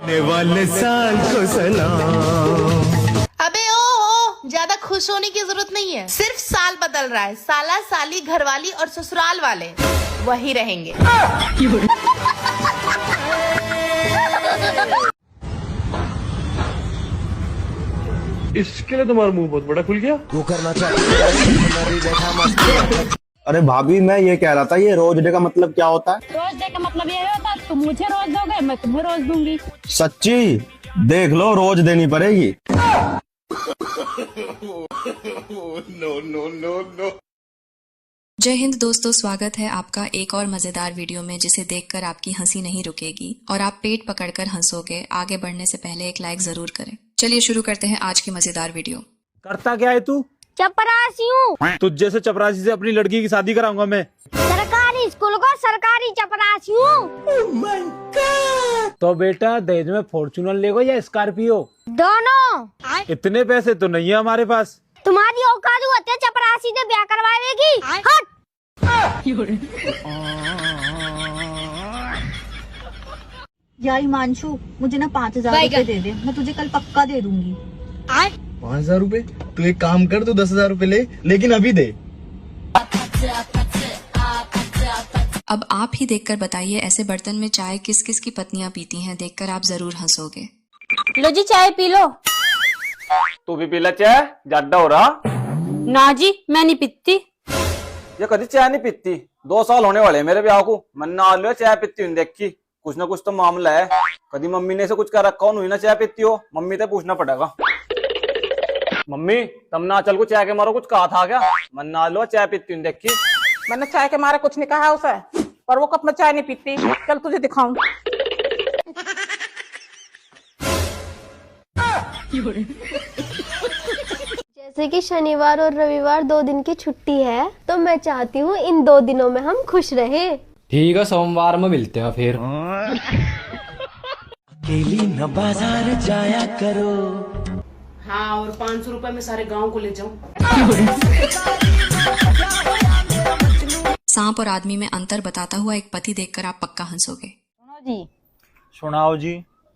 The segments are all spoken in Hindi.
वाले साल को सलाम। अबे ओ ज्यादा खुश होने की जरूरत नहीं है, सिर्फ साल बदल रहा है। साला साली घरवाली और ससुराल वाले वही रहेंगे। इसके लिए तुम्हारा मुंह बहुत बड़ा खुल गया। वो करना चाहिए। अरे भाभी, मैं ये कह रहा था, ये रोज डे का मतलब क्या होता है? रोज डे का मतलब ये होता है तुम मुझे रोज दोगे, मैं तुम्हें रोज दूंगी। सच्ची? देख लो, रोज देनी पड़ेगी। जय हिंद दोस्तों, स्वागत है आपका एक और मजेदार वीडियो में जिसे देखकर आपकी हंसी नहीं रुकेगी और आप पेट पकड़कर हंसोगे। आगे बढ़ने से पहले एक लाइक जरूर करें। चलिए शुरू करते हैं आज की मजेदार वीडियो। करता क्या है तू? चपरासी हूँ। तुझ जैसे चपरासी से अपनी लड़की की शादी कराऊंगा मैं। सरकारी स्कूल को सरकारी चपरासी हूँ। तो बेटा दहेज में फॉर्च्यूनर लेगो या स्कॉर्पियो? दोनों। इतने पैसे तो नहीं है हमारे पास। तुम्हारी औकात होती है चपरासी से ब्याह करवाएगी? हट। यार हिमांशु, मुझे ना 5,000 रुपए दे दे, मैं तुझे कल पक्का दे दूंगी। 5,000 रुपए? तू एक काम कर, तू 10,000 रुपए ले, लेकिन अभी दे। अब आप ही देखकर बताइए, ऐसे बर्तन में चाय किस किस की पत्नियां पीती हैं? देखकर आप जरूर हंसोगे। लो जी चाय पी लो। तू भी पीला चाय? ज्यादा हो रहा। ना जी, मैं नहीं पीती। ये कभी चाय नहीं पीती। 2 साल होने वाले मेरे ब्याह को, मन्ना लो चाय पीती हूँ देखी। कुछ ना कुछ तो मामला है। कभी मम्मी ने से कुछ कर रखा हुई ना चाय पीती हो? मम्मी से पूछना पड़ेगा। मम्मी तम ना चल को चाय के मारो कुछ कहा था क्या? मन्ना लो चाय पीती हूँ देखी। मैंने चाय के मारे कुछ नहीं कहा उसे, पर वो कब में चाय नहीं पीती। चल तुझे दिखाऊं। जैसे कि शनिवार और रविवार 2 दिन की छुट्टी है, तो मैं चाहती हूँ इन 2 दिनों में हम खुश रहें। ठीक है, सोमवार में मिलते हैं फिर। अकेली न बाजार जाया करो। हाँ, और 500 रुपए में सारे गांव को ले जाऊं। सांप और आदमी में अंतर बताता हुआ एक पति देखकर आप पक्का हंसोगे। सुनो जी। सुनाओ जी।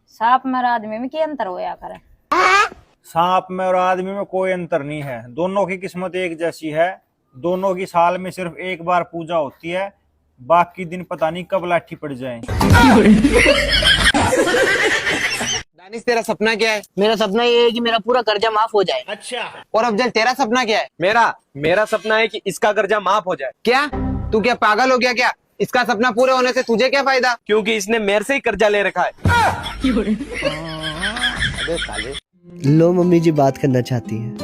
सांप में और आदमी में क्या अंतर होया करे? सांप में और आदमी में कोई अंतर नहीं है। दोनों की किस्मत एक जैसी है। दोनों की साल में सिर्फ एक बार पूजा होती है, बाकी दिन पता नहीं कब लाठी पड़ जाए। दानिश, तेरा सपना क्या है? मेरा सपना ये है कि मेरा पूरा कर्जा माफ हो जाए। अच्छा। और अफजल, तेरा सपना क्या है? मेरा सपना है कि इसका कर्जा माफ हो जाए। क्या तू क्या पागल हो गया क्या? इसका सपना पूरे होने से तुझे क्या फायदा? क्योंकि इसने मेरे से ही कर्जा ले रखा है। लो मम्मी जी बात करना चाहती हैं।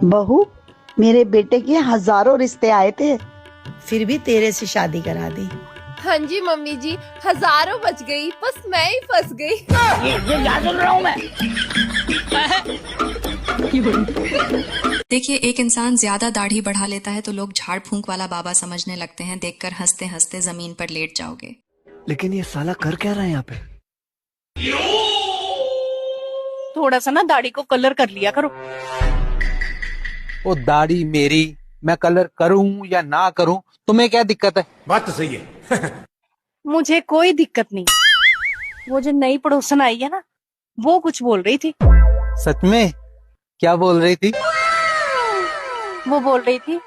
बहू, मेरे बेटे के हजारों रिश्ते आए थे, फिर भी तेरे से शादी करा दी। हाँ जी मम्मी जी, हजारों बच गई, बस मैं ही फंस गई। ये क्या सुन रहा हूँ मैं? देखिए, एक इंसान ज्यादा दाढ़ी बढ़ा लेता है तो लोग झाड़ फूंक वाला बाबा समझने लगते हैं। देखकर हंसते हंसते जमीन पर लेट जाओगे। लेकिन ये साला कर क्या रहा है यहाँ पे? थोड़ा सा ना दाढ़ी को कलर कर लिया करो। वो दाढ़ी मेरी, मैं कलर करूं या ना करूं, तुम्हें क्या दिक्कत है? बात तो सही है। मुझे कोई दिक्कत नहीं। वो जो नई पड़ोसन आई है ना, वो कुछ बोल रही थी। सच में? क्या बोल रही थी? वो बोल रही थी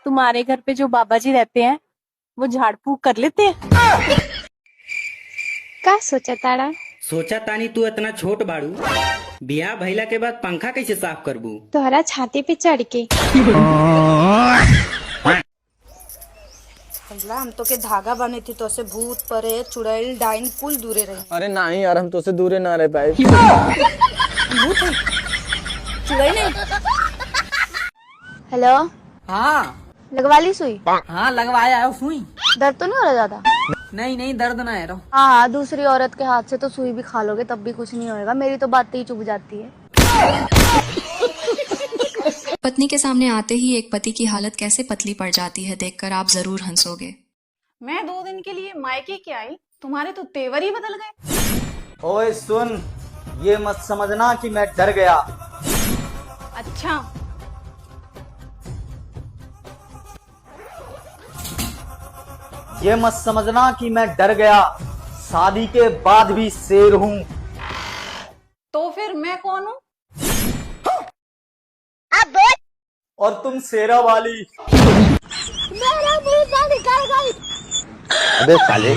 तुम्हारे घर पे जो बाबा जी रहते हैं वो झाड़ फूक कर लेते हैं। क्या सोचा ताड़ा? सोचा तानी तू इतना छोट बाड़ू, बियाह भइला के बाद पंखा कैसे साफ करबू? तोहरा छाती पे चढ़ के। हम तो के धागा बने थी तो से भूत परे चुड़ैल डाइन कुल दूरे रही। अरे नहीं यार, हम तो से दूरे ना रह पाए। भूत है, चुड़ैल नहीं। हेलो, हाँ लगवा ली सुई? हाँ लगवाया है सुई। दर्द तो नहीं हो रहा ज्यादा? नहीं दर्द ना है। हाँ, दूसरी औरत के हाथ से तो सुई भी खा लोगे तब भी कुछ नहीं होएगा। मेरी तो बात ही चुभ जाती है। पत्नी के सामने आते ही एक पति की हालत कैसे पतली पड़ जाती है, देखकर आप जरूर हंसोगे। मैं 2 दिन के लिए मायके के आई, तुम्हारे तो तेवर ही बदल गए। ओए सुन, ये मत समझना कि मैं डर गया। अच्छा, ये मत समझना कि मैं डर गया। शादी के बाद भी शेर हूँ। तो फिर मैं कौन हूँ? और तुम शेरा वाली। मेरा मुर्गा निकल गई। अबे साले।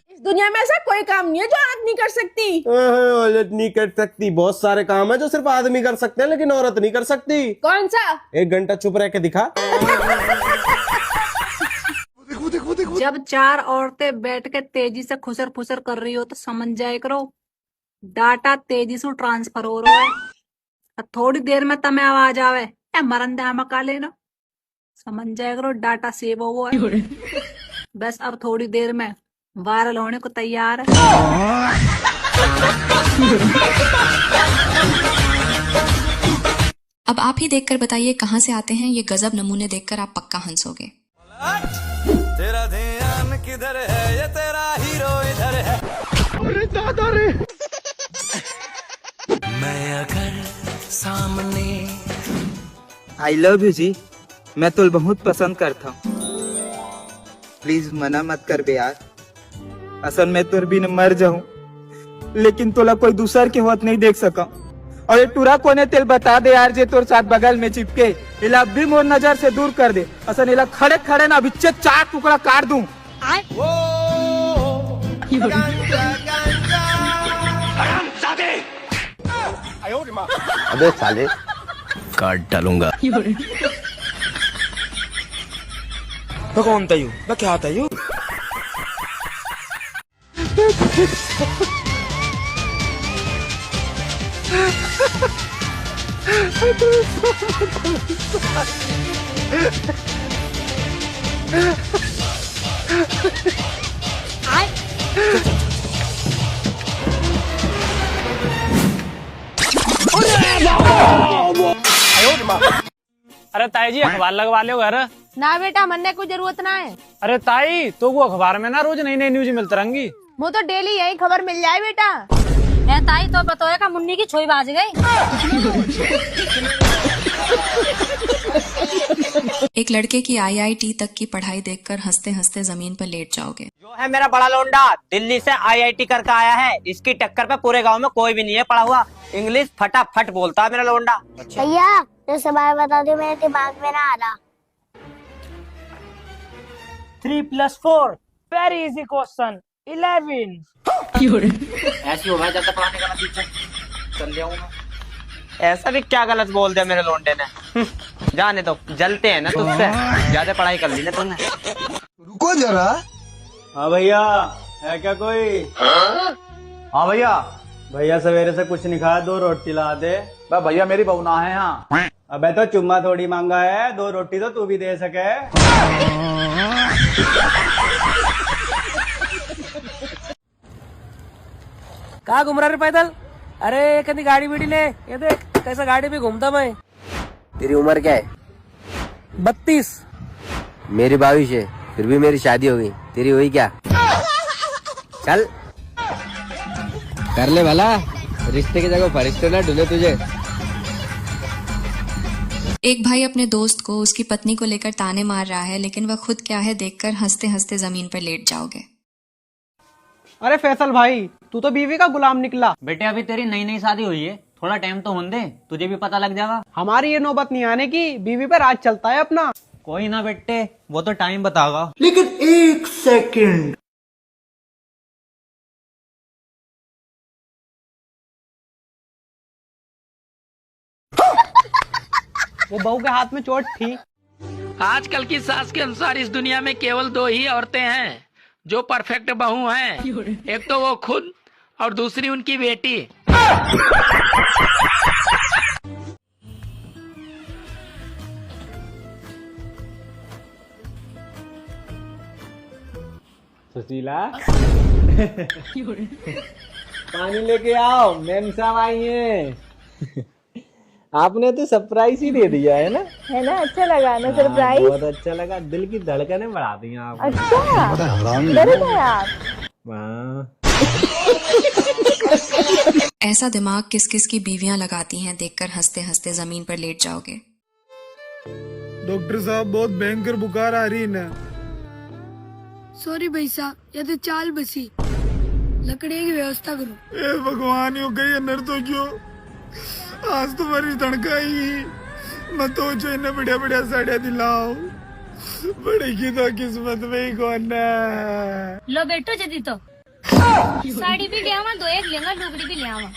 इस दुनिया में ऐसा कोई काम नहीं है जो औरत नहीं कर सकती। औरत नहीं कर सकती, बहुत सारे काम है जो सिर्फ आदमी कर सकते हैं लेकिन औरत नहीं कर सकती। कौन सा? 1 घंटा चुप रह के दिखा। जब 4 औरतें बैठ के तेजी से खुसर फुसर कर रही हो तो समझ जाए करो डाटा तेजी से ट्रांसफर हो रहा है। और थोड़ी देर में तमें आवाज आवे मरन हम का लेना, समझ जाए करो डाटा सेव हो है। बस अब थोड़ी देर में वायरल होने को तैयार है। अब आप ही देखकर बताइए कहाँ से आते हैं ये गजब नमूने देखकर आप पक्का हंसोगे। तेरा ध्यान किधर है, ये तेरा हीरो इधर है। अरे दादा रे। मैं अगर सामने। आई लव यू जी, मैं तो बहुत पसंद करता हूँ। प्लीज मना मत कर बे यार। असल में तुर भी न मर जाऊं लेकिन तोला कोई दूसर के होत नहीं देख सका। और ये टूरा कोने तेल बता दे यार जे तोर साथ बगल में चिपके इला भी मोर नजर से दूर कर दे। असल इला खड़े खड़े ना बिच्चे 4 टुकड़ा काट दूं। अबे साले काट डालूंगा। तो कौन था यू? मैं क्या था यू? अरे ताई जी अखबार लगवा लो घर। ना बेटा मनने को जरूरत ना है। अरे ताई तो वो अखबार में ना रोज नई नई न्यूज मिलती रहेंगी। वो तो डेली यही खबर मिल जाए बेटा। मैं ताई तो बताएगा मुन्नी की छोई बाज गई। एक लड़के की IIT तक की पढ़ाई देखकर हंसते हंसते जमीन पर लेट जाओगे। जो है मेरा बड़ा लोंडा दिल्ली से IIT करके आया है। इसकी टक्कर पे पूरे गांव में कोई भी नहीं है पढ़ा हुआ। इंग्लिश फटाफट बोलता है मेरा लोंडा। भैया जो सवाल बता दो मेरे दिमाग में ना आ रहा। 3 + 4 वेरी इजी क्वेश्चन 11। ऐसी हो भाई ज्यादा पढ़ाने का ना पीछे चल ले आऊंगा। ऐसा भी क्या गलत बोल दिया मेरे लोंडे ने। जाने तो जलते हैं ना तुझसे, ज्यादा पढ़ाई कर ली ना तुमने। रुको जरा। हाँ भैया, है क्या कोई? हाँ भैया। भैया सवेरे से कुछ नहीं खाया, 2 रोटी ला दे। भैया मेरी बहुना है यहाँ। अबे तो चुम्मा थोड़ी मांगा है, 2 रोटी तो तू भी दे सके। कहाँ घूम रहा रे पैदल? अरे कभी गाड़ी बीड़ी ले, ये देख कैसा गाड़ी भी घूमता मैं। तेरी उम्र क्या है? 32। मेरी 22 है, फिर भी मेरी शादी हो गई, तेरी हुई क्या? चल कर ले भला, रिश्ते की जगह फरिश्ते ना ढूंढे तुझे। एक भाई अपने दोस्त को उसकी पत्नी को लेकर ताने मार रहा है लेकिन वह खुद क्या है देखकर हंसते हंसते जमीन पर लेट जाओगे। अरे फैसल भाई तू तो बीवी का गुलाम निकला। बेटे अभी तेरी नई नई शादी हुई है, थोड़ा टाइम तो होने दे, तुझे भी पता लग जाएगा। हमारी ये नौबत नहीं आने की, बीवी पे राज चलता है अपना। कोई ना बेटे, वो तो टाइम बताएगा। लेकिन 1 सेकंड। वो बहू के हाथ में चोट थी। आजकल की सास के अनुसार इस दुनिया में केवल 2 ही औरतें हैं जो परफेक्ट बहू हैं। एक तो वो खुद और दूसरी उनकी बेटी। सुशीला पानी लेके आओ, मैम साहब आई हैं। आपने तो सरप्राइज ही दे दिया है ना? है ना, अच्छा लगा ना सरप्राइज? बहुत अच्छा लगा, दिल की धड़कनें बढ़ा दी आप। अच्छा डर गए आप? ऐसा दिमाग किस किस की बीवियां लगाती हैं देखकर हंसते हंसते जमीन पर लेट जाओगे। डॉक्टर साहब बहुत भयंकर बुखार आ रही है ना। सॉरी भाई साहब, या तो चाल बसी। लकड़ी की व्यवस्था करो। ए भगवान यो गई अंदर तो क्यों आज तुम्हारी तड़का ही मैं तो जो इन्हें बढ़िया बढ़िया साड़िया दिलाओ बड़ी की तो किस्मत में ही कौन है। लो बेटो जदी तो साड़ी भी ले आवा, दो एक लहंगा लुगड़ी भी ले आवा।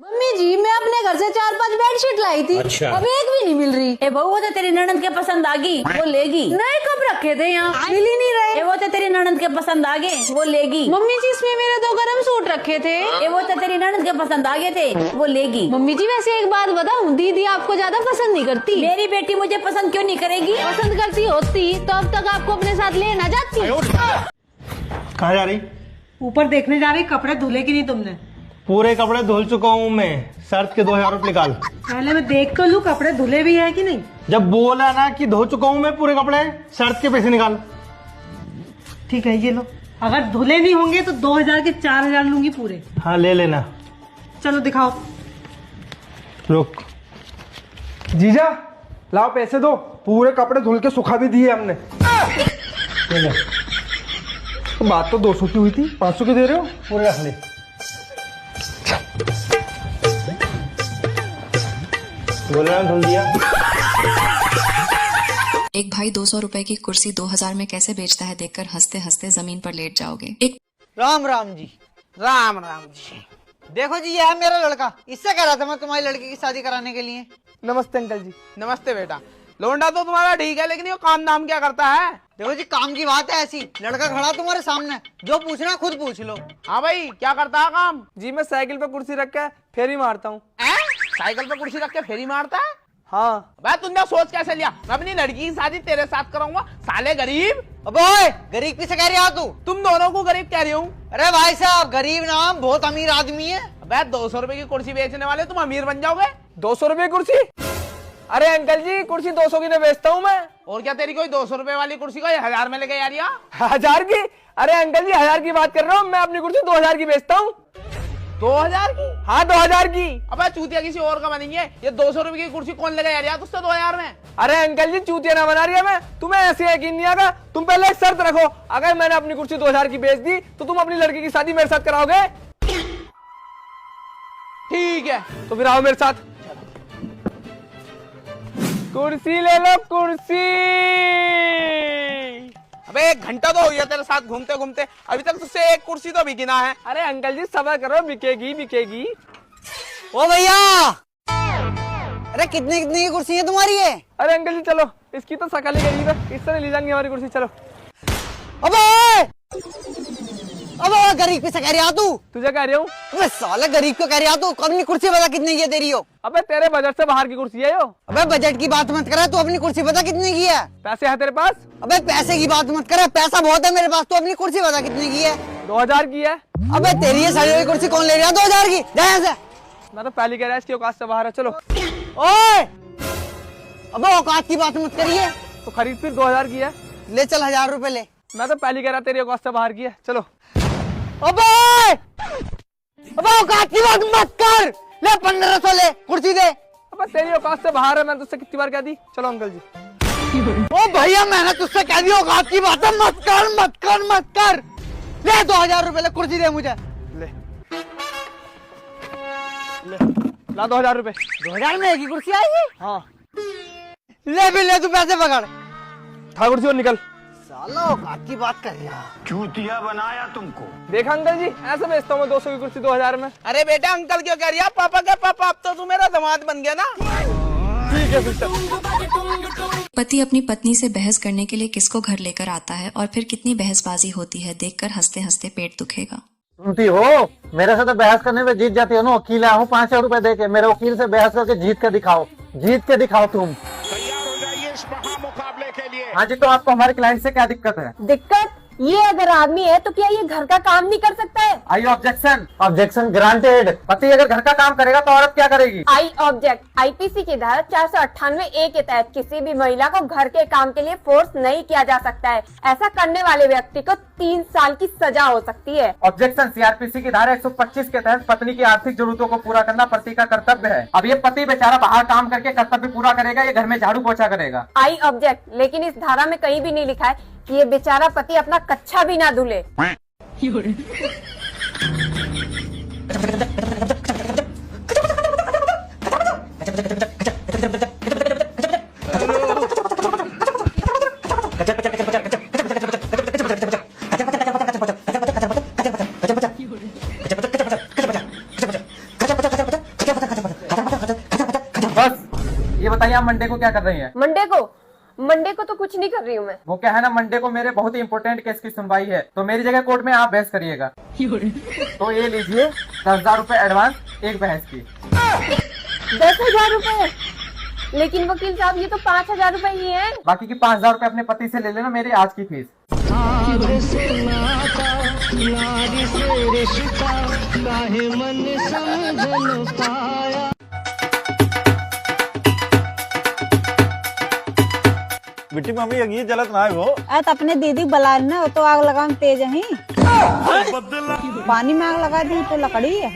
मम्मी जी मैं अपने घर से 4-5 बेडशीट लाई थी। अच्छा। अब एक भी नहीं मिल रही। ए बहू वो तो तेरी ननद के पसंद आ गई, वो लेगी। नए कब रखे थे यहाँ, मिल ही नहीं रहे। ए वो तो तेरी ननद के पसंद आ गए, वो लेगी। मम्मी जी इसमें मेरे 2 गरम सूट रखे थे। ए वो तो तेरी ननद के पसंद आ गए थे, वो लेगी। मम्मी जी वैसे एक बात बताऊं, दीदी आपको ज्यादा पसंद नहीं करती। मेरी बेटी मुझे पसंद क्यों नहीं करेगी? पसंद करती होती तो अब तक आपको अपने साथ ले ना जाती। कहाँ जा रही? ऊपर देखने जा रही, कपड़े धुले की नहीं तुमने? पूरे कपड़े धुल चुका हूँ मैं, शर्ट के 2000 रुपये निकाल। पहले मैं देख तो लूं कपड़े धुले भी है कि नहीं। जब बोला ना कि धो चुका हूँ मैं पूरे कपड़े, शर्ट के पैसे निकाल। ठीक है ये लो, अगर धुले नहीं होंगे तो 2000 के 4000 लूंगी पूरे। हाँ ले लेना। चलो दिखाओ। रुक। जीजा लाओ पैसे दो, पूरे कपड़े धुल के सुखा भी दिए हमने। तो बात तो 200 की हुई थी, 500 की दे रहे हो? पूरे रख ले। बोला धुल दिया। एक भाई 200 रुपए की कुर्सी 2000 में कैसे बेचता है देखकर हंसते हंसते जमीन पर लेट जाओगे। एक राम राम जी, राम राम जी। देखो जी, ये है मेरा लड़का। इससे कह रहा था मैं तुम्हारी लड़की की शादी कराने के लिए। नमस्ते अंकल जी। नमस्ते बेटा। लौंडा तो तुम्हारा ठीक है, लेकिन ये काम नाम क्या करता है? देखो जी, काम की बात है ऐसी, लड़का खड़ा तुम्हारे सामने, जो पूछना खुद पूछ लो। हाँ भाई, क्या करता है काम? जी मैं साइकिल पे कुर्सी रख के फेरी मारता हूँ। साइकिल पे कुर्सी रख के फेरी मारता है? हाँ। भाई तुमने सोच कैसे लिया मैं अपनी लड़की की शादी तेरे साथ कराऊंगा? साले गरीब। अबे ओए, गरीब किसे कह रही है तू? तुम दोनों को गरीब कह रही हूँ। अरे भाई साहब, गरीब नाम बहुत अमीर आदमी है। अबे 200 रुपए की कुर्सी बेचने वाले तुम अमीर बन जाओगे? 200 रुपए कुर्सी? अरे अंकल जी, कुर्सी 200 की नहीं बेचता हूँ मैं। और क्या तेरी कोई 200 रुपए वाली कुर्सी को 1000 में लेके आ रही है? 1000 की? अरे अंकल जी 1000 की बात कर रहा हूँ मैं, अपनी कुर्सी 2000 की बेचता हूँ। 2000 की? हाँ 2000 की। अबे चूतिया किसी और का बनेंगे, ये 200 रुपए की कुर्सी कौन लेके आ रही है तुझसे 2000 में? अरे अंकल जी चूतिया ना बना रही है मैं, तुम्हें ऐसे यकीन नहीं आएगा। तुम पहले एक शर्त रखो, अगर मैंने अपनी कुर्सी 2000 की बेच दी तो तुम अपनी लड़की की शादी मेरे साथ कराओगे? ठीक है, तो फिर आओ मेरे साथ। कुर्सी ले लो, कुर्सी। अबे 1 घंटा तो हो गया तेरे साथ घूमते घूमते, अभी तक तुझसे एक कुर्सी तो बिकी ना है। अरे अंकल जी सब्र करो, बिकेगी बिकेगी। ओ भैया, अरे कितनी कितनी की कुर्सी है तुम्हारी ये? अरे अंकल जी चलो, इसकी तो शकल ही गरीब है, इस तरह ले जाएंगे हमारी कुर्सी, चलो। अबे गरीब किसे कह रही है तू? तुझे कह रही हूँ। अबे साले गरीब को कह रही है तू? अपनी कुर्सी बता कितने की है तेरी हो? अबे तेरे बजट से बाहर की कुर्सी है यो। अबे बजट की बात मत कर, तू अपनी कुर्सी बता कितने की है? पैसे है तेरे पास? अबे पैसे की बात मत कर, पैसा बहुत है मेरे पास, तू अपनी कुर्सी बता कितने की है? 2000 की है। अबे तेरी ये सड़ी हुई कुर्सी कौन ले रहा है 2000 की? जा यहाँ से। मैं तो पहले कह रहा है इसकी औकात से बाहर है, चलो। ओए, अबे औकात की बात मत करिए। तो खरीद फिर 2000 की है। ले चल 1000 रुपए ले। मैं तो पहले कह रहा तेरी औकात से बाहर की है, चलो। अबे औकात की बात मत कर, ले 1500 ले, कुर्सी दे। अबे तेरी औकात से बाहर है, मैंने तुझसे कितनी बार कह दी। चलो अंकल जी। ओ भैया मैंने तुझसे कह दी औकात की बात है, मत कर मत कर मत कर। ले 2000 रुपए ले, कुर्सी दे मुझे। ले ला 2000 रुपए। 2000 में एक ही कुर्सी आएगी? हाँ। ले भी ले, तू पैसे पकड़। था कुर्सी और निकल। साला औकात की बात कर रहा, चूतिया बनाया तुमको। देखा अंकल जी, ऐसे बेचता हूँ मैं 200 की कुर्सी 2000 में। अरे बेटा अंकल क्यों कह रही है? पापा क्या पापा, अब तो तू मेरा दामाद बन गया ना। ठीक है सिस्टर। पति अपनी पत्नी से बहस करने के लिए किसको घर लेकर आता है और फिर कितनी बहसबाजी होती है देखकर हंसते हंसते पेट दुखेगा। सुनती हो, मेरे से तो बहस करने में जीत जाती हो ना। वकील आया हूँ 500 रुपए दे के, मेरे वकील से बहस करके जीत के दिखाओ, जीत के दिखाओ तुम। तैयार हो जाइए इस महामुकाबले के लिए। हाँ जी, तो आपको हमारे क्लाइंट से क्या दिक्कत है? दिक्कत ये, अगर आदमी है तो क्या ये घर का काम नहीं कर सकता है? आई ऑब्जेक्शन। Objection granted. पति अगर घर का काम करेगा तो औरत क्या करेगी? I object. आईपीसी की धारा 498A के तहत किसी भी महिला को घर के काम के लिए फोर्स नहीं किया जा सकता है। ऐसा करने वाले व्यक्ति को 3 साल की सजा हो सकती है। ऑब्जेक्शन। सीआरपीसी की धारा 125 के तहत पत्नी की आर्थिक जरूरतों को पूरा करना पति का कर्तव्य है। अब ये पति बेचारा बाहर काम करके कर्तव्य पूरा करेगा, ये घर में झाड़ू पोछा करेगा। I object. लेकिन इस धारा में कहीं भी नहीं लिखा है कि ये बेचारा पति अपना कच्छा भी ना धुले। बस ये बताइए आप मंडे को क्या कर रही हैं? मंडे को तो कुछ नहीं कर रही हूँ मैं। वो क्या है ना, मंडे को मेरे बहुत ही इंपॉर्टेंट केस की सुनवाई है, तो मेरी जगह कोर्ट में आप बहस करिएगा। तो ये लीजिए 10,000 रुपए एडवांस एक बहस की। 10,000 रुपए? लेकिन वकील साहब ये तो 5,000 रुपए ही है। बाकी की 5,000 रुपए अपने पति से ले लेना, मेरी आज की फीस। बेटी मम्मी ये जलत ना है वो। तो अपने दीदी बला ना तो आग लगाम तेज ही पानी में आग लगा दी तो लकड़ी है।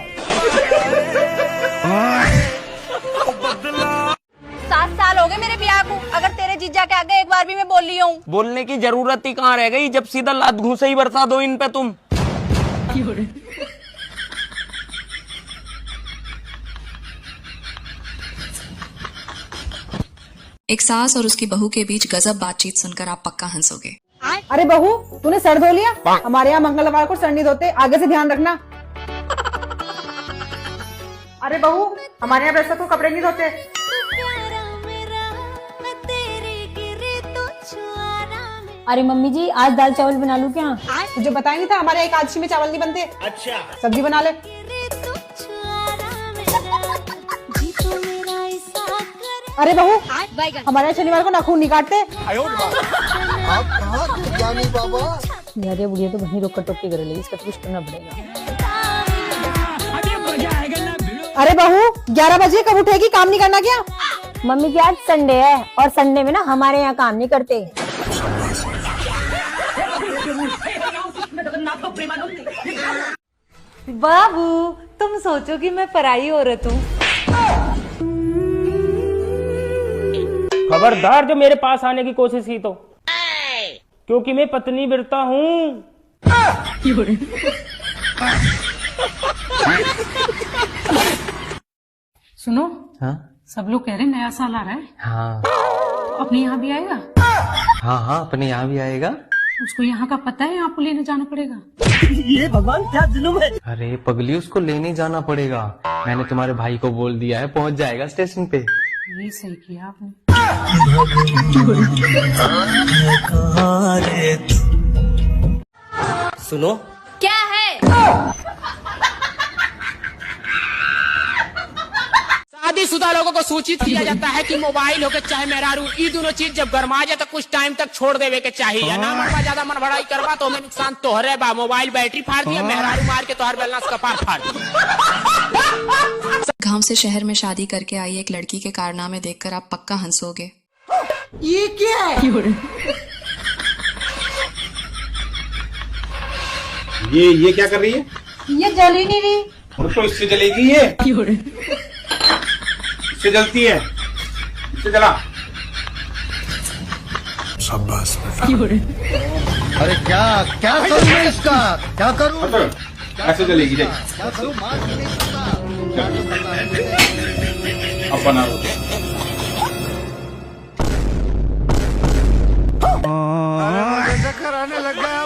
7 साल हो गए मेरे ब्याह को, अगर तेरे जीजा के आगे एक बार भी मैं बोल रही हूँ। बोलने की जरूरत ही कहाँ रह गई जब सीधा लात घूंसे ही बरसा दो इन पे तुम। एक सास और उसकी बहू के बीच गजब बातचीत सुनकर आप पक्का हंसोगे। अरे बहू, तूने सर धो लिया? हमारे यहाँ मंगलवार को सर नहीं धोते, आगे से ध्यान रखना। अरे बहू, हमारे यहाँ वैसे तो कपड़े नहीं धोते। अरे मम्मी जी आज दाल चावल बना लूं क्या? तुझे बताया नहीं था हमारे एकादशी में चावल नहीं बनते? अच्छा सब्जी बना ले। अरे बहू, हमारे यहाँ शनिवार को नाखून नहीं काटते। अरे बुढ़िया तो वहीं रोक टोक के कर ले, इसका तो कुछ करना पड़ेगा। अरे बहू, 11 बजे कब उठेगी? काम नहीं करना क्या? मम्मी जी आज संडे है और संडे में ना हमारे यहाँ काम नहीं करते। बाबू, तुम सोचो कि मैं पराई औरत हूँ। खबरदार जो मेरे पास आने की कोशिश की तो, क्योंकि मैं पत्नी बिरता हूँ। सुनो, हाँ सब लोग कह रहे हैं नया साल आ रहा है। हाँ तो अपने यहाँ भी आएगा? हाँ अपने यहाँ भी आएगा। उसको यहाँ का पता है, आपको लेने जाना पड़ेगा। ये भगवान क्या जुल्म है। अरे पगली, उसको लेने जाना पड़ेगा। मैंने तुम्हारे भाई को बोल दिया है, पहुँच जाएगा स्टेशन पे। ये सही किया आपने। सुनो, क्या है? शादीशुदा लोगों को सूचित किया जाता है कि मोबाइल हो के चाहे मेहरारू, ये दोनों चीज जब गरमा जाए तो कुछ टाइम तक छोड़ देवे के चाहिए। ना मरवा ज्यादा मन बढ़ाई करवा तो हमें नुकसान तोहरे बा। मोबाइल बैटरी फाड़ दिया, मेहरारू मार के तोहर बैलेंस कपार फाड़ दिया। गांव से शहर में शादी करके आई एक लड़की के कारनामे देखकर आप पक्का हंसोगे। ये क्या है? ये क्या कर रही है? ये जल ही नहीं रही। तो इससे जलेगी ये? इससे जलती है, इससे जला। शाबाश बेटा। अरे क्या क्या करूं मैं इसका? क्या करूं? ऐसे जलेगी देख। अब बना लो। चक्कर आने लग गया।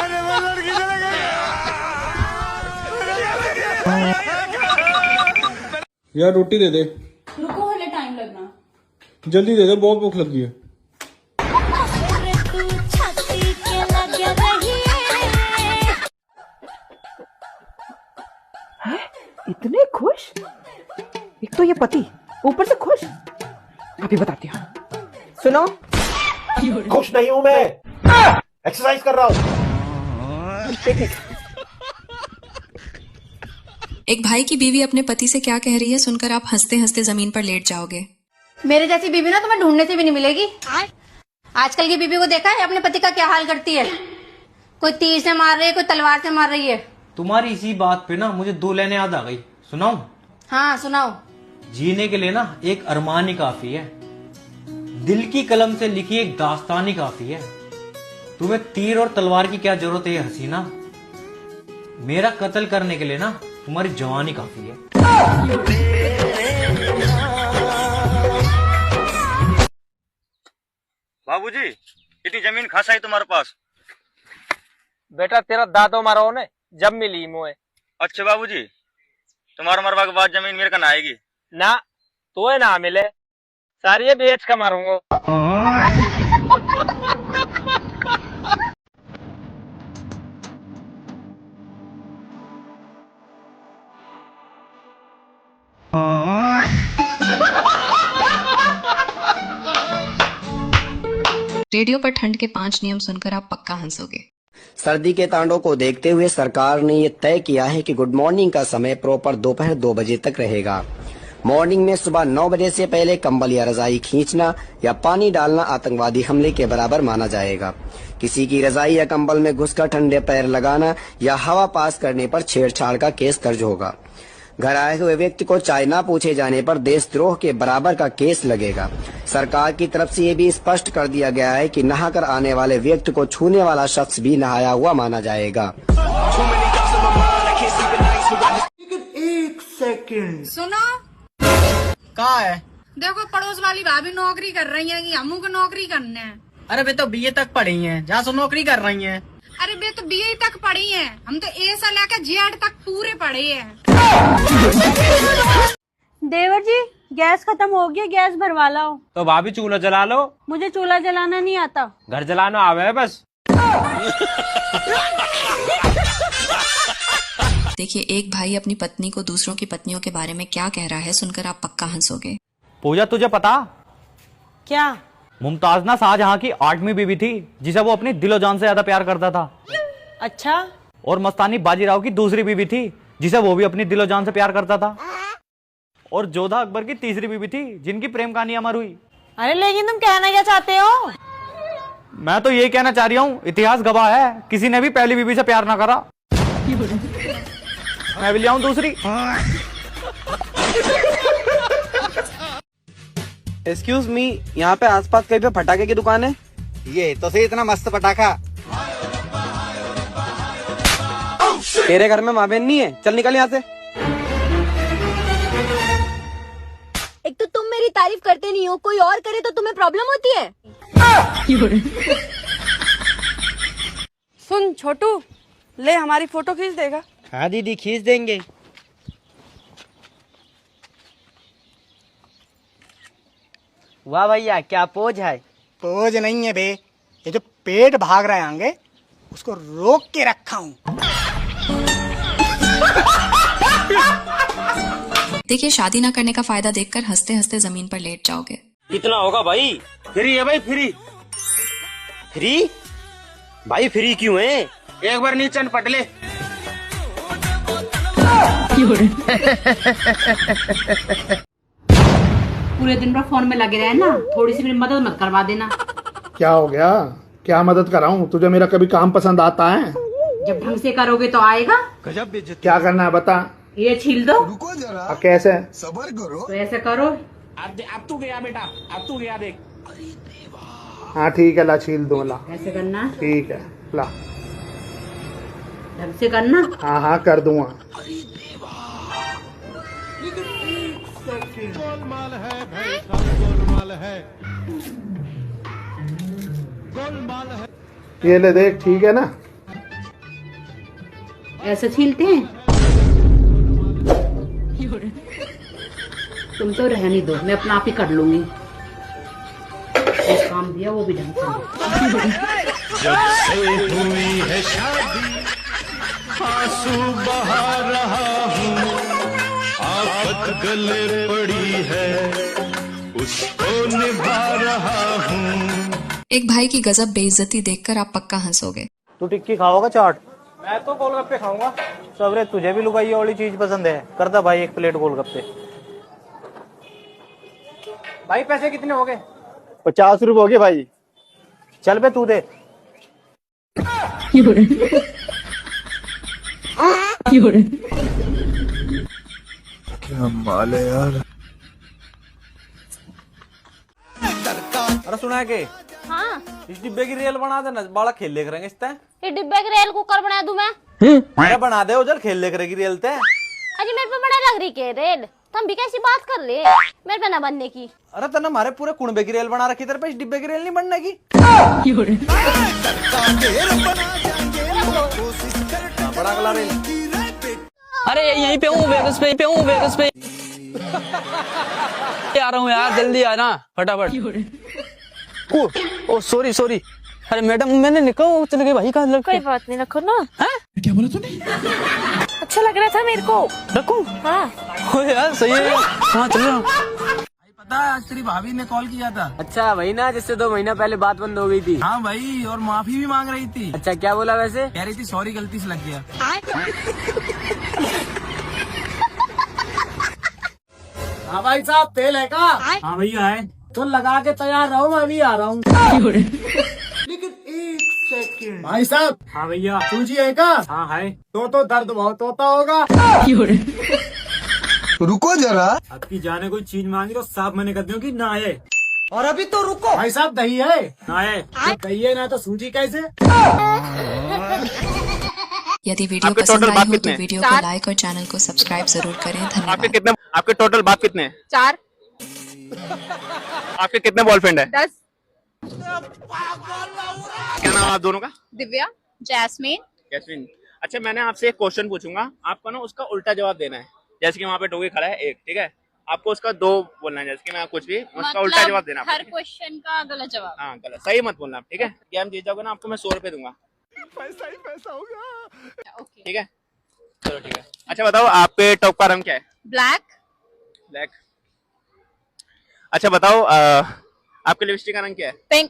अरे वो लड़की चले गई। यार रोटी दे दे। रुको, हले टाइम लगना। जल्दी दे दे, बहुत भूख लगी है। इतने खुश? एक तो ये पति, ऊपर से खुश। अभी बताती हूँ। सुनो, खुश नहीं हूं मैं, एक्सरसाइज कर रहा हूं। एक भाई की बीवी अपने पति से क्या कह रही है सुनकर आप हंसते हंसते जमीन पर लेट जाओगे। मेरे जैसी बीवी ना तुम्हें ढूंढने से भी नहीं मिलेगी। आजकल की बीवी को देखा है अपने पति का क्या हाल करती है? कोई तीर से मार रही है, कोई तलवार से मार रही है। तुम्हारी इसी बात पे ना मुझे 2 लाइनें याद आ गई, सुनाऊं? हाँ सुनाओ। जीने के लिए ना एक अरमान ही काफी है, दिल की कलम से लिखी एक दास्तान ही काफी है, तुम्हें तीर और तलवार की क्या जरूरत है हसीना? मेरा कत्ल करने के लिए ना तुम्हारी जवानी काफी है। बाबूजी, इतनी जमीन खासा है तुम्हारे पास? बेटा तेरा दादो मारो ने जब मिली मुझे। अच्छा बाबूजी, तुम्हारा मरवा के बाद जमीन मेरे का ना आएगी ना? तो ना मिले सारी ये बेच का मारूंगा। रेडियो पर ठंड के 5 नियम सुनकर आप पक्का हंसोगे। सर्दी के तांडव को देखते हुए सरकार ने ये तय किया है कि गुड मॉर्निंग का समय प्रॉपर दोपहर 2 बजे तक रहेगा। मॉर्निंग में सुबह 9 बजे से पहले कंबल या रजाई खींचना या पानी डालना आतंकवादी हमले के बराबर माना जाएगा। किसी की रजाई या कंबल में घुसकर ठंडे पैर लगाना या हवा पास करने पर छेड़छाड़ का केस दर्ज होगा। घर आए हुए व्यक्ति को चाय न पूछे जाने पर देशद्रोह के बराबर का केस लगेगा। सरकार की तरफ से ये भी स्पष्ट कर दिया गया है कि नहाकर आने वाले व्यक्ति को छूने वाला शख्स भी नहाया हुआ माना जाएगा। एक सेकंड सुनो, कहाँ है? देखो पड़ोस वाली भाभी नौकरी कर रही है कि हमू को नौकरी करने है। अरे वे तो बीए तक पढ़ी हैं, जहाँ से नौकरी कर रही हैं। अरे बे तो बीए तक पढ़ी है, हम तो ए से लेकर जेड तक पूरे पढ़े हैं। देवर जी गैस खत्म हो गया, गैस भरवा लाओ। तो भाभी चूल्हा जला लो। मुझे चूल्हा जलाना नहीं आता। घर जलाना आवे है बस। देखिए, एक भाई अपनी पत्नी को दूसरों की पत्नियों के बारे में क्या कह रहा है सुनकर आप पक्का हंसोगे। पूजा, तुझे पता क्या? मुमताज ना शाहजहां की 8वीं बीवी थी जिसे वो अपनी दिलो जान से ज्यादा प्यार करता था। अच्छा। और मस्तानी बाजीराव की दूसरी बीवी थी जिसे वो भी अपनी दिलो जान से प्यार करता था। और जोधा अकबर की तीसरी बीवी थी जिनकी प्रेम कहानी अमर हुई। अरे लेकिन तुम कहना क्या चाहते हो? मैं तो ये कहना चाह रही हूँ, इतिहास गवाह है किसी ने भी पहली बीवी से प्यार ना करा। मैं भी ले आऊं दूसरी। एक्सक्यूज मी, यहाँ पे आसपास कहीं पे पटाखे की दुकान है? ये तो सही, इतना मस्त पटाखा। तेरे घर में माँ बहन नहीं है? चल निकल यहाँ से। एक तो तुम मेरी तारीफ करते नहीं हो, कोई और करे तो तुम्हें प्रॉब्लम होती है। सुन छोटू, ले हमारी फोटो खींच देगा? हाँ दीदी खींच देंगे। वाह भैया क्या पोज है। पोज नहीं है बे, ये जो पेट भाग रहे होंगे उसको रोक के रखा हूँ। देखिए, शादी ना करने का फायदा देखकर हंसते हंसते जमीन पर लेट जाओगे। कितना होगा भाई? फ्री है भाई, फ्री। फ्री भाई, फ्री क्यों है? एक बार नीचे पट ले। पूरे दिन भर फोन में लगे रहे ना, थोड़ी सी मेरी मदद मत करवा देना। क्या हो गया? क्या मदद कराऊं? तुझे मेरा कभी काम पसंद आता है? जब ढंग से करोगे तो आएगा। क्या करना है बता। ये छील दो। रुको जरा। कैसे? सब्र करो। तो ऐसे करो। अब तू गया बेटा, अब तू गया देख। हाँ ठीक है, ला छील दो। ला ऐसे करना। ठीक है, ला ढंग से करना। हाँ हाँ कर दूंगा। गोलमाल है भाई साहब, गोलमाल है, गोलमाल है। ये ले देख, ठीक है ना? ऐसे छीलते हैं। तुम तो रहने दो, मैं अपना आप ही कर लूंगी। एक काम दिया वो भी ढंग से। जब से हुई है शादी आंसू बहा रहा हूँ, आफत गले पड़ी है उसको निभा रहा हूँ। एक भाई की गजब बेइज्जती देखकर आप पक्का हंसोगे। तू टिक्की खाओगा चाट? मैं तो गोलगप्पे खाऊंगा। सबरे तुझे भी लुगाई वाली चीज पसंद है, करता भाई 1 प्लेट गोलगप्पे। भाई पैसे कितने हो गए? 50 रुपए हो गए भाई। चल बे तू दे। क्या माल है यार। अरे सुना है कि हाँ इस डिब्बे की रेल बना देना, बालक खेल ले करेंगे इसते। ये डिब्बे की रेल कुकर बना दूं मैं? अरे बना दे उधर, खेल ले करेगी रेल ते। अजी मेरे पे बड़ा लग रही के रेल, तुम भी कैसी बात कर ले मेरे पे ना बनने की। अरे तने हमारे पूरे कुनबे की रेल बना रखी, तेरे पे इस डिब्बे की रेल नहीं बनने की। बड़ा अगला रेल। अरे यहीं पे हूँ, वेगस पे पे हूँ, वेगस पे आ रहा हूँ यार, जल्दी आना फटाफट। ओ सॉरी सॉरी, अरे मैडम मैंने निकल चले गए भाई, कहाँ लग कोई बात नहीं, रखो ना। क्या बोला तूने? अच्छा लग रहा था मेरे को। रखूं? हाँ ओ यार सही है, हाँ चल रहा हूँ। पता है आज तेरी भाभी ने कॉल किया था। अच्छा वही ना जिससे 2 महीना पहले बात बंद हो गई थी। हाँ भाई, और माफी भी मांग रही थी। अच्छा क्या बोला वैसे? कह रही थी सॉरी, गलती से लग गया। हाँ भाई साहब, तेल है का? हाँ भैया है। तो लगा के तैयार रहो, मैं अभी आ रहा हूँ। लेकिन 1 सेकंड भाई साहब। हाँ भैया। सूजी है का? हाँ है। तो दर्द बहुत होता होगा। रुको जरा, आपकी जाने कोई चीज मांगी तो साफ मैंने कर दूं कि ना है। और अभी तो रुको भाई साहब, दही है ना है? दही है ना तो सूजी कैसे? यदि वीडियो पसंद आई हो तो वीडियो को लाइक और चैनल को सब्सक्राइब जरूर करें। धन्यवाद। आपके टोटल बाप कितने हैं? 4। आपके कितने बॉयफ्रेंड है? 10। क्या नाम आप दोनों का? दिव्या, जैस्मीन। जैस्मिन। अच्छा मैंने आपसे एक क्वेश्चन पूछूंगा, आपको ना उसका उल्टा जवाब देना है। जैसे कि वहाँ पे डोगी खड़ा है एक, ठीक है, आपको उसका 2 बोलना है। जैसे कि मैं कुछ भी उसका उल्टा जवाब देना। हर क्वेश्चन का गलत जवाब। हाँ गलत, सही मत बोलना आप, ठीक है। गेम जीत जाओगे ना, आपको मैं 100 रुपए दूंगा। पैसा ही पैसा होगा। ठीक है चलो ठीक है। अच्छा बताओ आपके टॉप का रंग क्या है? ब्लैक। ब्लैक। अच्छा बताओ आपके लिपस्टिक का रंग क्या है? पिंक।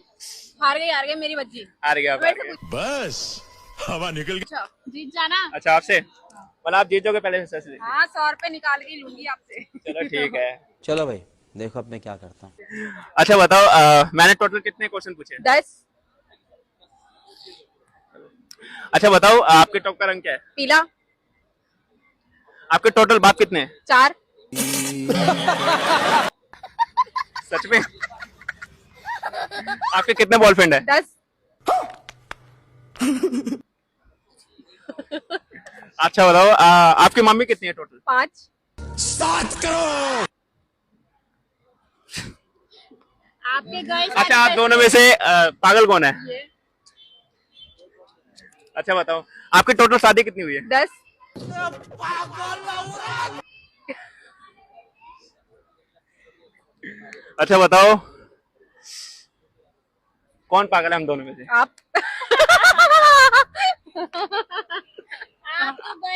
हार गई मेरी बच्ची। हार गया आप, हार गए। बस हवा निकल गई। अच्छा जीत जाना। अच्छा आपसे मतलब आप जीत जाओगे पहले से? हाँ 100 रुपए निकाल के लूंगी आपसे। चलो ठीक है। चलो भाई देखो अब मैं क्या करता हूँ। अच्छा बताओ मैंने टोटल कितने क्वेश्चन पूछे? 10। अच्छा बताओ आपके टॉप का रंग क्या है? पीला। आपके टोटल बाप कितने हैं? 4। सच में? आपके कितने बॉयफ्रेंड है? 10। अच्छा बताओ आपकी मम्मी कितनी है टोटल? 5। 7 करोड़। आपके गए। अच्छा आप दोनों में से पागल कौन है? अच्छा बताओ आपकी टोटल शादी कितनी हुई है? 10। अच्छा बताओ कौन पागल है हम दोनों में से? आप। आपके